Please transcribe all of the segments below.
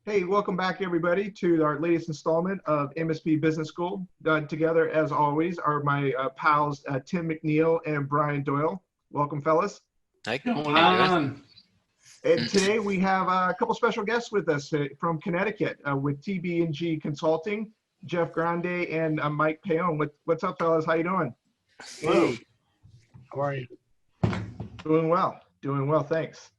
Hey, welcome back everybody to our latest installment of MSP Business School. Together, as always, are my pals Tim McNeil and Brian Doyle. Welcome, fellas. Hey, going on? And today we have a couple special guests with us from Connecticut with TBNG Consulting, Jeff Grande and Mike Paone. What's up, fellas? How you doing? Hey. How are you? Doing well, thanks.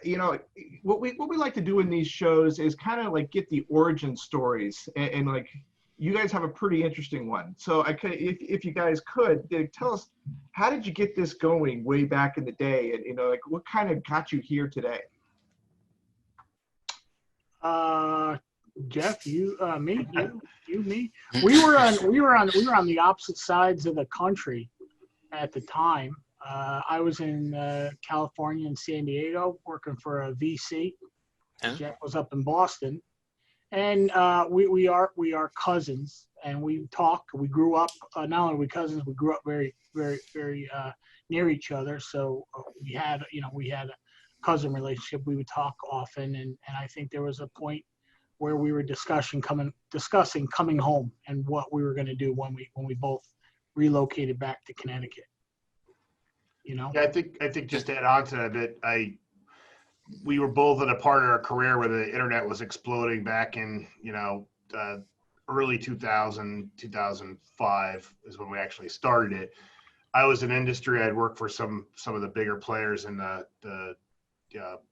You know, what we like to do in these shows is kind of like get the origin stories, and like you guys have a pretty interesting one. So if you guys could tell us, how did you get this going way back in the day, and like what kind of got you here today? Jeff, you, me, you, me. We were on the opposite sides of the country at the time. I was in California and San Diego working for a VC. Yeah. Jeff was up in Boston, and we are cousins, and we talk. We grew up not only are we cousins, we grew up very near each other. So we had a cousin relationship. We would talk often, and I think there was a point where we were discussing coming home and what we were going to do when we both relocated back to Connecticut. You know? Yeah, I think just to add on to that a bit, we were both at a part of our career where the internet was exploding back in, early 2000, 2005 is when we actually started it. I was in industry. I'd worked for some of the bigger players in the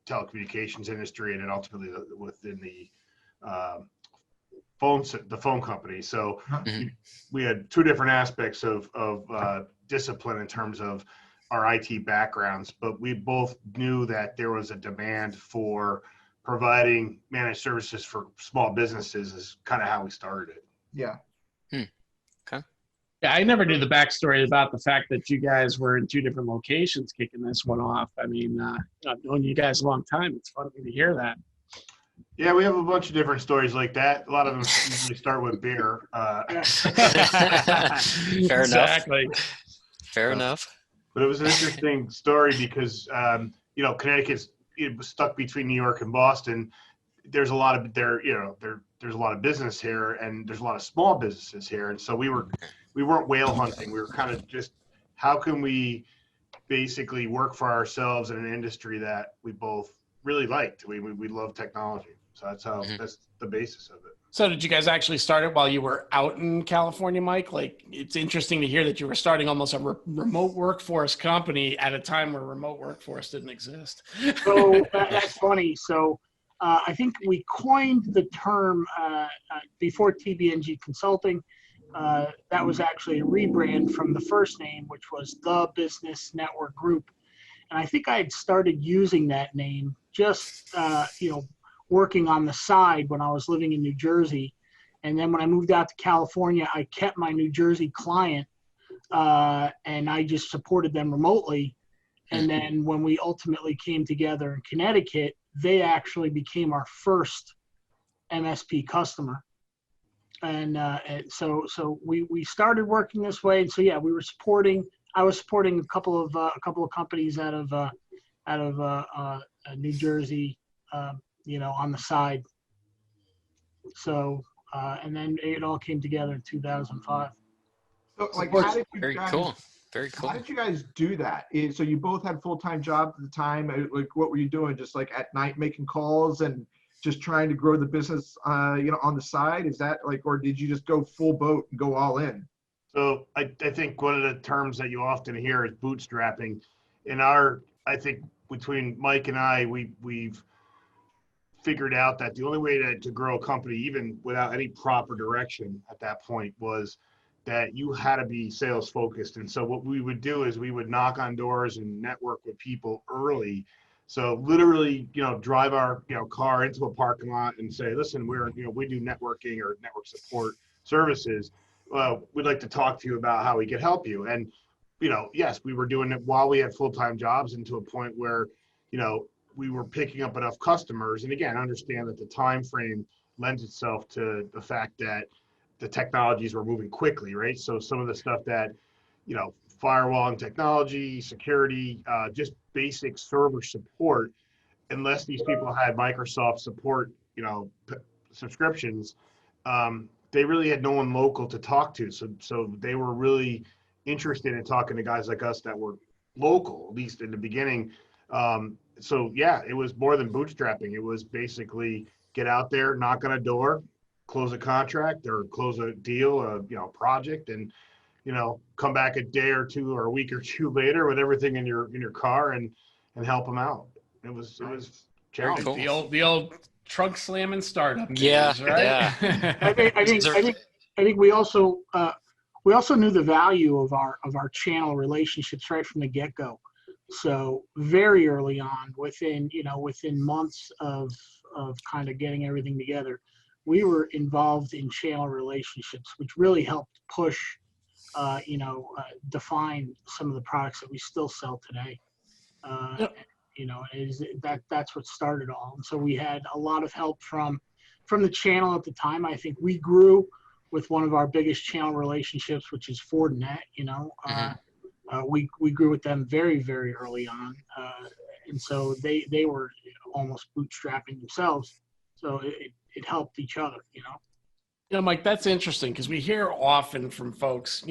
telecommunications industry, and then ultimately within the phone company. So we had two different aspects of discipline in terms of our IT backgrounds, but we both knew that there was a demand for providing managed services for small businesses is kind of how we started it. Yeah. Okay. Yeah, I never knew the backstory about the fact that you guys were in two different locations kicking this one off. I mean, I've known you guys a long time. It's fun to hear that. Yeah, we have a bunch of different stories like that. A lot of them usually start with beer. Fair Exactly. enough. Fair enough. But it was an interesting story because, Connecticut's stuck between New York and Boston. There's a lot of there's a lot of business here, and there's a lot of small businesses here. And so we weren't whale hunting. We were kind of just, how can we basically work for ourselves in an industry that we both really liked. We love technology. So that's the basis of it. So did you guys actually start it while you were out in California, Mike? Like, it's interesting to hear that you were starting almost a remote workforce company at a time where remote workforce didn't exist. So that's funny. So I think we coined the term before TBNG Consulting. That was actually a rebrand from the first name, which was the Business Network Group. And I think I had started using that name just, working on the side when I was living in New Jersey. And then when I moved out to California, I kept my New Jersey client and I just supported them remotely. And then when we ultimately came together in Connecticut, they actually became our first MSP customer. And so we started working this way. And so, yeah, I was supporting a couple of companies out of New Jersey, on the side. So, and then it all came together in 2005. So, like, how did you Very guys, cool. Very cool. How did you guys do that? So you both had full-time jobs at the time. Like, what were you doing? Just like at night making calls and just trying to grow the business, on the side? Is that like, or did you just go full boat and go all in? So I think one of the terms that you often hear is bootstrapping. I think between Mike and I, we've figured out that the only way to grow a company, even without any proper direction at that point, was that you had to be sales focused. And so what we would do is we would knock on doors and network with people early. So literally, drive our car into a parking lot and say, listen, we do networking or network support services. We'd like to talk to you about how we could help you. And, yes, we were doing it while we had full-time jobs, and to a point where, we were picking up enough customers. And again, understand that the time frame lends itself to the fact that the technologies were moving quickly, right? So some of the stuff that, firewalling technology, security, just basic server support, unless these people had Microsoft support, subscriptions, they really had no one local to talk to. So they were really interested in talking to guys like us that were local, at least in the beginning. So yeah, it was more than bootstrapping. It was basically get out there, knock on a door, close a contract or close a deal, a project, and come back a day or two or a week or two later with everything in your car and help them out. It was Very charity. cool. The old trunk slamming startup Yeah, days, right? yeah. I think we also knew the value of our channel relationships right from the get-go. So very early on, within months of kind of getting everything together, we were involved in channel relationships, which really helped push, define some of the products that we still sell today. Yep. That's what started all. And so we had a lot of help from the channel at the time. I think we grew with one of our biggest channel relationships, which is Fortinet. We grew with them very, very early on. And so they were almost bootstrapping themselves. So it helped each other, Mike, that's interesting because we hear often from folks,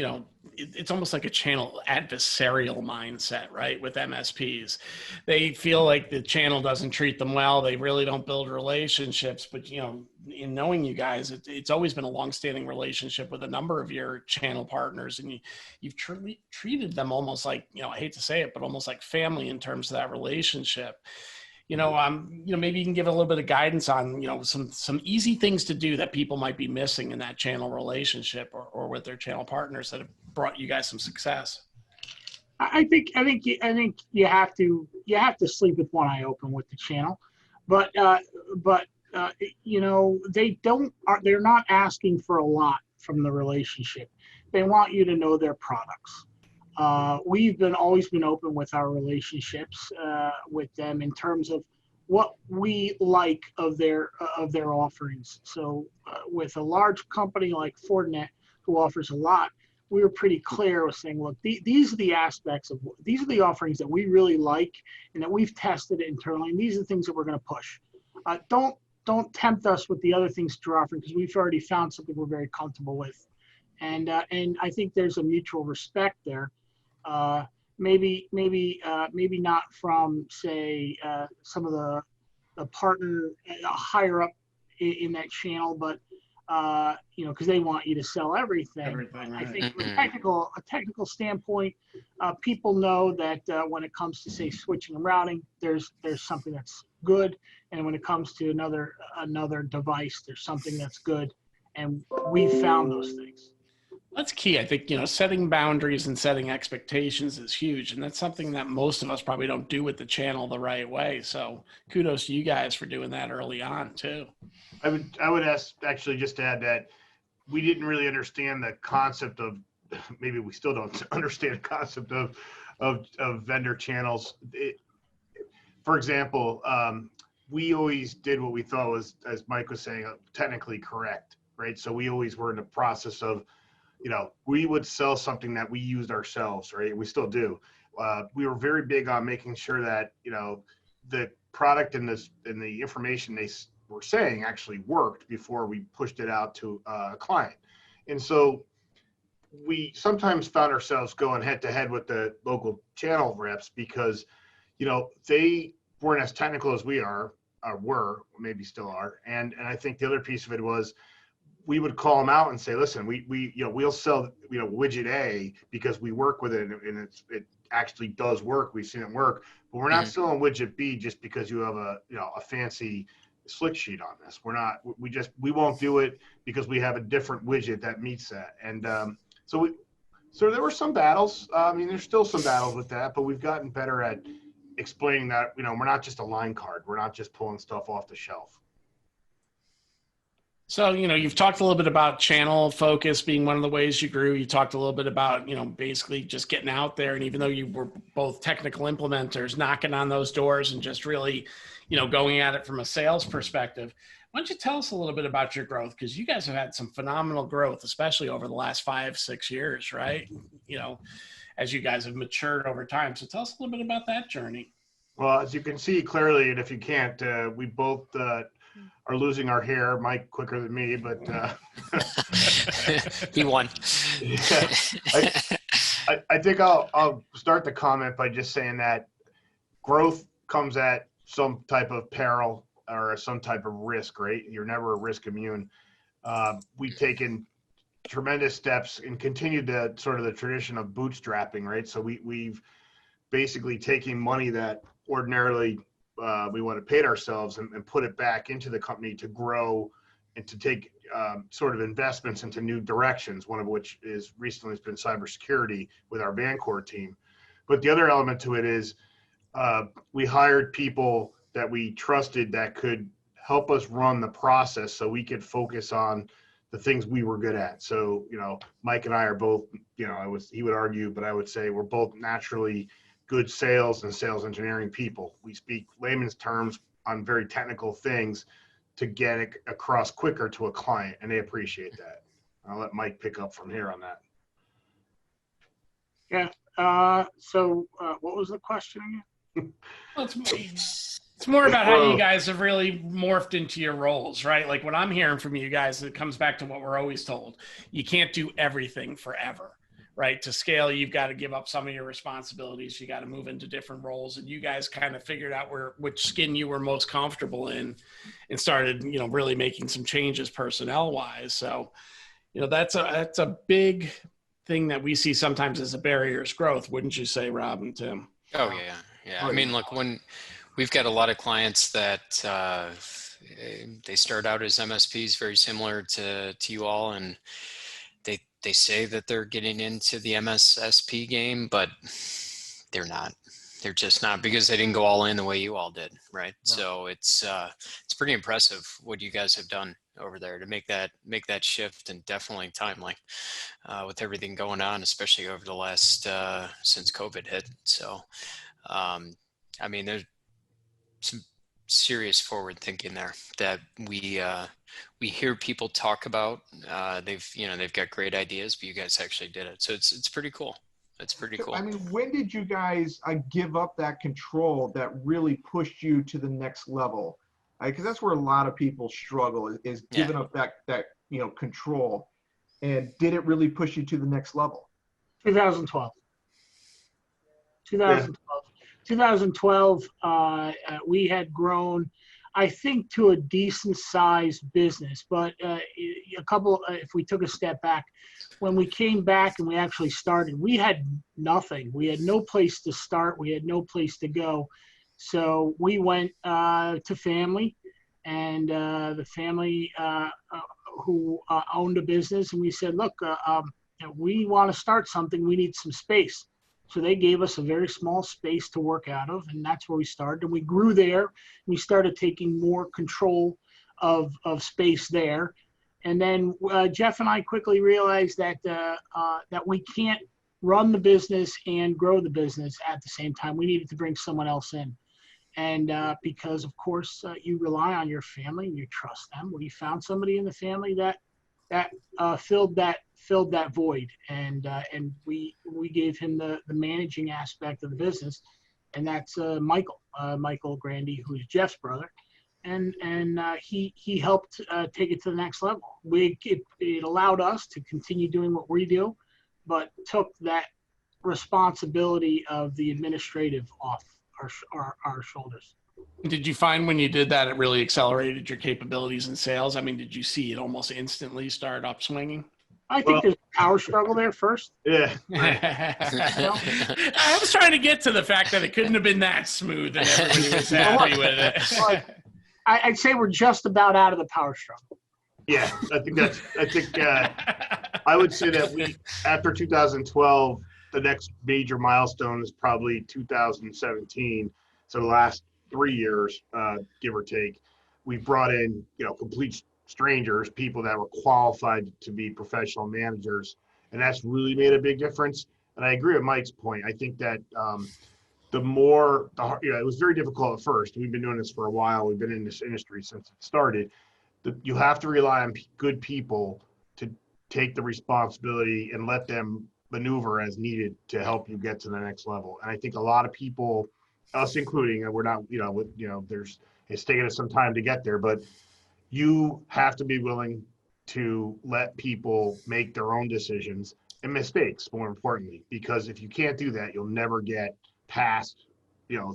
it's almost like a channel adversarial mindset, right? With MSPs, they feel like the channel doesn't treat them well. They really don't build relationships. But, in knowing you guys, it's always been a longstanding relationship with a number of your channel partners. And you've truly treated them almost like, I hate to say it, but almost like family in terms of that relationship. Maybe you can give a little bit of guidance on, some easy things to do that people might be missing in that channel relationship or with their channel partners that have brought you guys some success. I think you have to sleep with one eye open with the channel, but they're not asking for a lot from the relationship. They want you to know their products. We've always been open with our relationships with them in terms of what we like of their offerings. So with a large company like Fortinet, who offers a lot, we were pretty clear with saying, look, these are the offerings that we really like and that we've tested internally, and these are the things that we're going to push. Don't tempt us with the other things that you're offering because we've already found something we're very comfortable with, and I think there's a mutual respect there. Maybe not from, say, some of the partner higher up in that channel, but because they want you to sell everything. Right. I think from a technical standpoint, people know that when it comes to, say, switching and routing, there's something that's good, and when it comes to another device, there's something that's good, and we've found those things. That's key. I think, setting boundaries and setting expectations is huge. And that's something that most of us probably don't do with the channel the right way. So kudos to you guys for doing that early on too. I would ask, actually, just to add that we didn't really understand the concept of, maybe we still don't understand the concept of vendor channels. For example, we always did what we thought was, as Mike was saying, technically correct, right? So we always were in the process of, we would sell something that we used ourselves, right? We still do. We were very big on making sure that, the product and the information they were saying actually worked before we pushed it out to a client. And so we sometimes found ourselves going head to head with the local channel reps because, they weren't as technical as we were, maybe still are. And I think the other piece of it was, we would call them out and say, listen, we'll sell, widget A because we work with it and it actually does work. We've seen it work, but we're not selling widget B just because you have a fancy slick sheet on this. We won't do it because we have a different widget that meets that. And so there were some battles. There's still some battles with that, but we've gotten better at explaining that, we're not just a line card. We're not just pulling stuff off the shelf. So, you've talked a little bit about channel focus being one of the ways you grew. You talked a little bit about, basically just getting out there. And even though you were both technical implementers, knocking on those doors and just really, going at it from a sales perspective. Why don't you tell us a little bit about your growth? Because you guys have had some phenomenal growth, especially over the last 5-6 years, right? As you guys have matured over time. So tell us a little bit about that journey. Well, as you can see clearly, and if you can't, we both are losing our hair. Mike quicker than me, but He won. yeah, I think I'll start the comment by just saying that growth comes at some type of peril or some type of risk, right? You're never risk immune. We've taken tremendous steps and continued the sort of the tradition of bootstrapping, right? So we've basically taken money that ordinarily we would have paid ourselves and put it back into the company to grow and to take sort of investments into new directions, one of which is recently has been cybersecurity with our Vancore team. But the other element to it is we hired people that we trusted that could help us run the process so we could focus on the things we were good at. So, Mike and I are both, he would argue, but I would say we're both naturally good sales and sales engineering people. We speak layman's terms on very technical things to get it across quicker to a client, and they appreciate that. I'll let Mike pick up from here on that. Yeah. So what was the question again? Well, it's more about how you guys have really morphed into your roles, right? Like what I'm hearing from you guys, it comes back to what we're always told. You can't do everything forever, right? To scale, you've got to give up some of your responsibilities. You got to move into different roles. And you guys kind of figured out which skin you were most comfortable in and started, really making some changes personnel wise. So, that's a big thing that we see sometimes as a barrier is growth. Wouldn't you say, Rob and Tim? Oh, yeah. Yeah. I mean, look, when we've got a lot of clients that they start out as MSPs, very similar to you all, and they say that they're getting into the MSSP game, but they're not. They're just not, because they didn't go all in the way you all did, right? No. So it's pretty impressive what you guys have done over there to make that shift, and definitely timely with everything going on, especially over the last since COVID hit. So I mean, there's some serious forward thinking there that we hear people talk about. They've got great ideas, but you guys actually did it. So it's pretty cool. It's pretty cool. I mean, when did you guys give up that control that really pushed you to the next level? Because that's where a lot of people struggle is giving up that control. And did it really push you to the next level? 2012. 2012, we had grown, I think, to a decent sized business. But if we took a step back, when we came back and we actually started, we had nothing. We had no place to start. We had no place to go. So we went to family, and the family who owned a business, and we said, look, we want to start something. We need some space. So they gave us a very small space to work out of, and that's where we started. And we grew there. We started taking more control of space there. And then Jeff and I quickly realized that that we can't run the business and grow the business at the same time. We needed to bring someone else in. And because, of course, you rely on your family and you trust them. We found somebody in the family that filled that void, and we gave him the managing aspect of the business, and that's Michael Grande, who's Jeff's brother, and he helped take it to the next level. It allowed us to continue doing what we do, but took that responsibility of the administrative off our shoulders. Did you find when you did that, it really accelerated your capabilities in sales? I mean, did you see it almost instantly start upswinging? I think there's a power struggle there first. Yeah. I was trying to get to the fact that it couldn't have been that smooth and everybody was happy with it. I'd say we're just about out of the power struggle. Yeah, I would say that after 2012, the next major milestone is probably 2017. So the last 3 years, give or take, we brought in, complete strangers, people that were qualified to be professional managers. And that's really made a big difference. And I agree with Mike's point. I think that it was very difficult at first. We've been doing this for a while. We've been in this industry since it started. You have to rely on good people to take the responsibility and let them maneuver as needed to help you get to the next level. And I think a lot of people us including, and we're not, it's taken us some time to get there, but you have to be willing to let people make their own decisions and mistakes, more importantly, because if you can't do that, you'll never get past,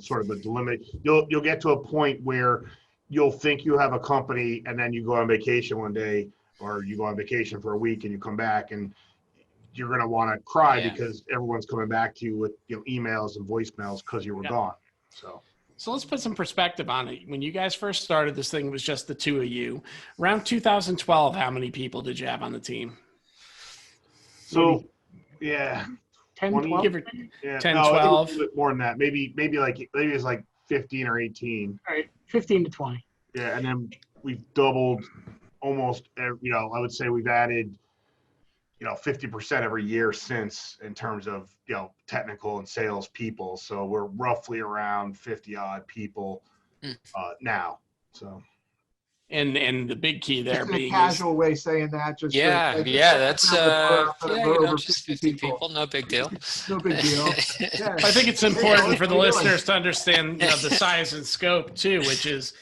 sort of the limit. You'll get to a point where you'll think you have a company, and then you go on vacation one day, or you go on vacation for a week and you come back and you're going to want to cry because everyone's coming back to you with emails and voicemails because you were gone. So let's put some perspective on it. When you guys first started, this thing was just the two of you. Around 2012, how many people did you have on the team? So, yeah. 10, 20, 12? Give or, yeah, 10, no, 12? I think a little bit more than that. Maybe it's like 15 or 18. All right, 15 to 20. Yeah, and then we've doubled almost, I would say we've added, 50% every year since, in terms of, technical and sales people. So we're roughly around 50 odd people now. So. And the big key there Just a being casual way saying that. Just that's we're over just 50 people, no big deal. No big deal. Yeah. I think it's important for the Really? listeners to understand the size and scope too, which is,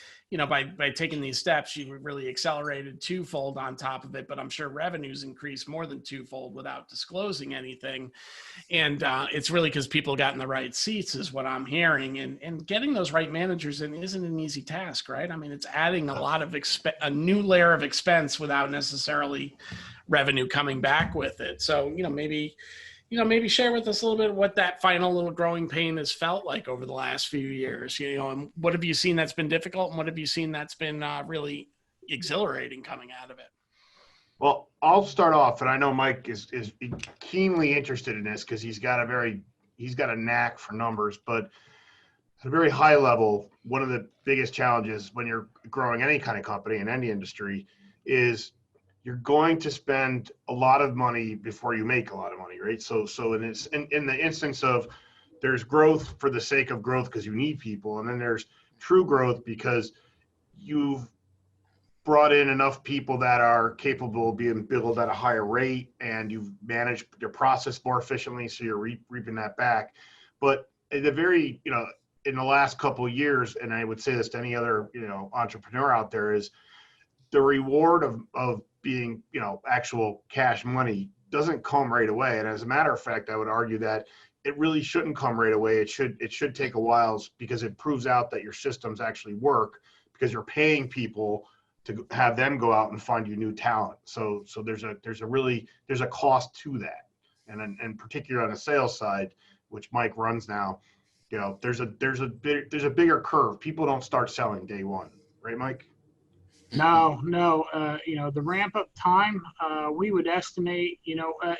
by taking these steps, you really accelerated twofold on top of it, but I'm sure revenues increased more than twofold without disclosing anything. And it's really because people got in the right seats is what I'm hearing. And getting those right managers in isn't an easy task, right? I mean, it's adding a lot of a new layer of expense without necessarily revenue coming back with it. So, maybe share with us a little bit what that final little growing pain has felt like over the last few years, and what have you seen that's been difficult, and what have you seen that's been really exhilarating coming out of it? Well, I'll start off, and I know Mike is keenly interested in this because he's got a knack for numbers, but at a very high level, one of the biggest challenges when you're growing any kind of company in any industry is you're going to spend a lot of money before you make a lot of money, right? So in the instance of, there's growth for the sake of growth because you need people, and then there's true growth because you've brought in enough people that are capable of being billed at a higher rate, and you've managed your process more efficiently, so you're reaping that back. But at the very, in the last couple of years, and I would say this to any other, entrepreneur out there, is the reward of being, actual cash money doesn't come right away. And as a matter of fact, I would argue that it really shouldn't come right away. It should take a while, because it proves out that your systems actually work, because you're paying people to have them go out and find you new talent. So there's a cost to that. And particularly on the sales side, which Mike runs now, there's a bigger curve. People don't start selling day one, right, Mike? No, the ramp up time, we would estimate,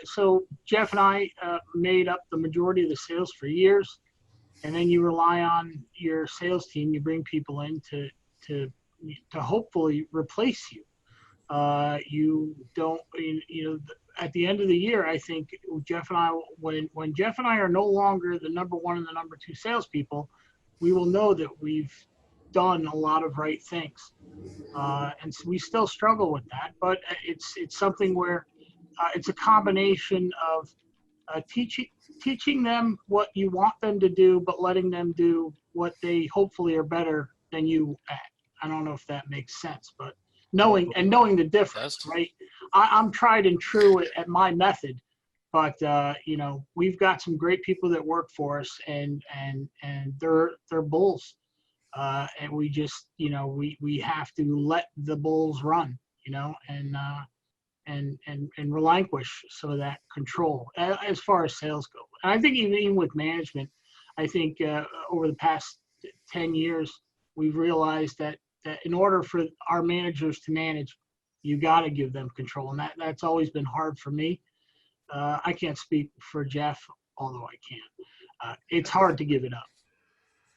so Jeff and I made up the majority of the sales for years, and then you rely on your sales team. You bring people in to hopefully replace you. You don't, at the end of the year, I think Jeff and I, when Jeff and I are no longer the number one and the number two salespeople, we will know that we've done a lot of right things. And so we still struggle with that, but it's something where it's a combination of teaching them what you want them to do, but letting them do what they hopefully are better than you at. I don't know if that makes sense, but knowing the difference, right? I'm tried and true at my method, but we've got some great people that work for us, and they're bulls. And we just, we have to let the bulls run, and relinquish some of that control as far as sales go. And I think even with management, I think over the past 10 years, we've realized that in order for our managers to manage, you got to give them control. And that's always been hard for me. I can't speak for Jeff, although I can. It's hard to give it up.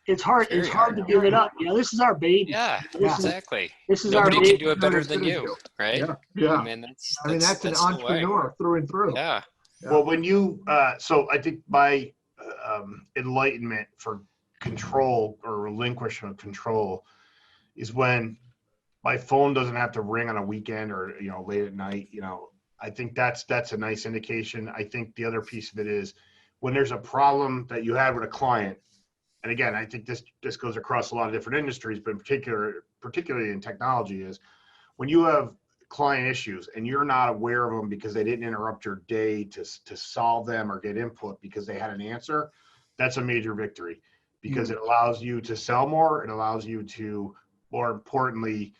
It's hard to give it up. This is our baby. Yeah, exactly. This is Nobody our baby. can do it better than you, right? Yeah. I mean, that's an entrepreneur through and through. Yeah. Well, when you, so I think my enlightenment for control or relinquishment of control is when my phone doesn't have to ring on a weekend or, late at night. I think that's a nice indication. I think the other piece of it is when there's a problem that you had with a client, and again, I think this goes across a lot of different industries, but in particularly in technology, is when you have client issues and you're not aware of them because they didn't interrupt your day to solve them or get input because they had an answer, that's a major victory, because it allows you to sell more. It allows you to, more importantly,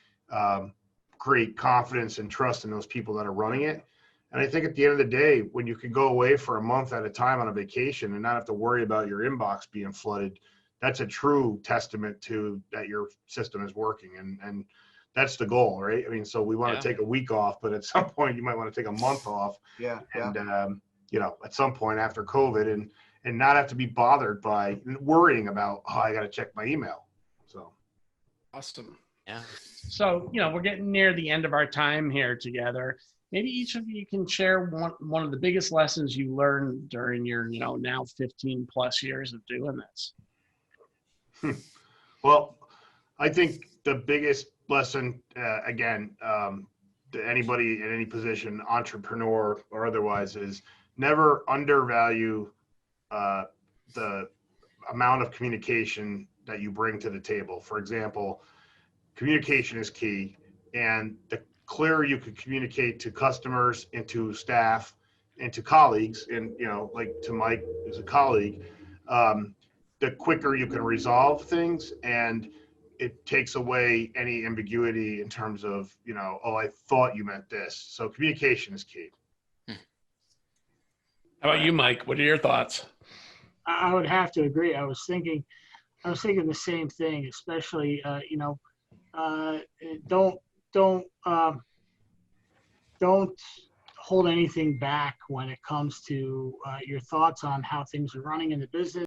create confidence and trust in those people that are running it. And I think at the end of the day, when you can go away for a month at a time on a vacation and not have to worry about your inbox being flooded, that's a true testament to that your system is working. And that's the goal, right? I mean, so we want to take a week off, but at some point you might want to take a month off. And, you know, at some point after COVID and not have to be bothered by worrying about, oh, I got to check my email. So. Awesome. Yeah. So, you know, we're getting near the end of our time here together. Maybe each of you can share one of the biggest lessons you learned during your, you know, now 15 plus years of doing this. Well, I think the biggest lesson, again, to anybody in any position, entrepreneur or otherwise, is never undervalue the amount of communication that you bring to the table. For example, communication is key, and the clearer you can communicate to customers and to staff and to colleagues, and, you know, like to Mike as a colleague, the quicker you can resolve things, and it takes away any ambiguity in terms of, you know, oh, I thought you meant this. So communication is key. How about you, Mike? What are your thoughts? I would have to agree. I was thinking the same thing, especially, you know, don't hold anything back when it comes to your thoughts on how things are running in the business.